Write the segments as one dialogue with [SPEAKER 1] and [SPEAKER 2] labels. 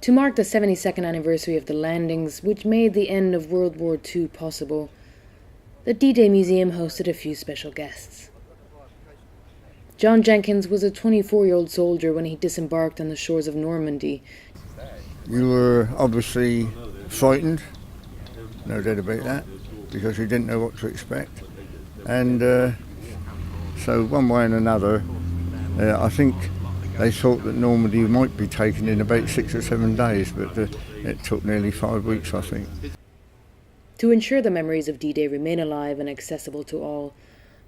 [SPEAKER 1] To mark the 72nd anniversary of the landings, which made the end of World War II possible, the D-Day Museum hosted a few special guests. John Jenkins was a 24-year-old soldier when he disembarked on the shores of Normandy.
[SPEAKER 2] You were obviously frightened, no doubt about that, because you didn't know what to expect. And so one way and another, I think they thought that Normandy might be taken in about 6 or 7 days, but it took nearly 5 weeks, I think.
[SPEAKER 1] To ensure the memories of D-Day remain alive and accessible to all,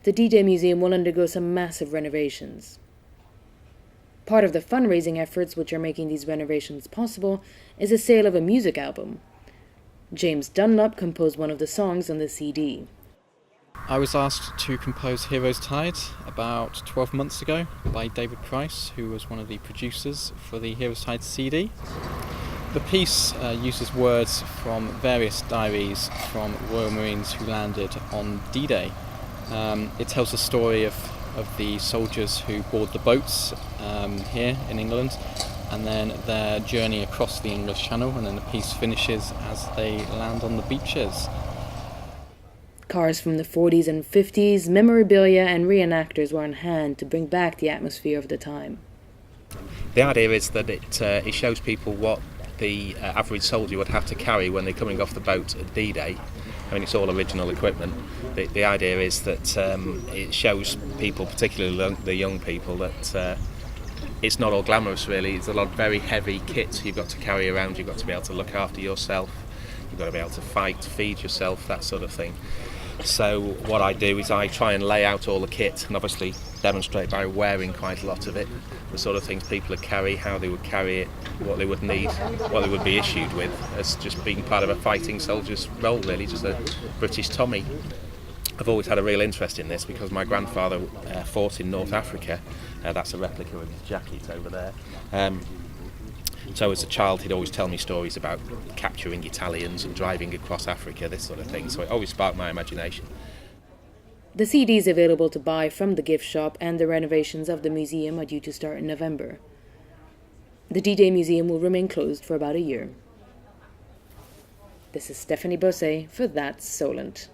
[SPEAKER 1] the D-Day Museum will undergo some massive renovations. Part of the fundraising efforts which are making these renovations possible is the sale of a music album. James Dunlop composed one of the songs on the CD.
[SPEAKER 3] I was asked to compose Hero's Tide about 12 months ago by David Price, who was one of the producers for the Hero's Tide CD. The piece uses words from various diaries from Royal Marines who landed on D-Day. It tells the story of the soldiers who board the boats here in England, and then their journey across the English Channel, and then the piece finishes as they land on the beaches.
[SPEAKER 1] Cars from the 40s and 50s, memorabilia and reenactors were on hand to bring back the atmosphere of the time.
[SPEAKER 4] The idea is that it shows people what the average soldier would have to carry when they're coming off the boat at D-Day. I mean, it's all original equipment. The idea is that it shows people, particularly the young people, that it's not all glamorous really. It's a lot of very heavy kit you've got to carry around. You've got to be able to look after yourself. You've got to be able to fight, feed yourself, that sort of thing. So what I do is I try and lay out all the kit and obviously demonstrate by wearing quite a lot of it, the sort of things people would carry, how they would carry it, what they would need, what they would be issued with, as just being part of a fighting soldier's role really, just a British Tommy. I've always had a real interest in this because my grandfather fought in North Africa. That's a replica of his jacket over there. So as a child he'd always tell me stories about capturing Italians and driving across Africa, this sort of thing, so it always sparked my imagination.
[SPEAKER 1] The CD is available to buy from the gift shop, and the renovations of the museum are due to start in November. The D-Day Museum will remain closed for about a year. This is Stephanie Bosset for That's Solent.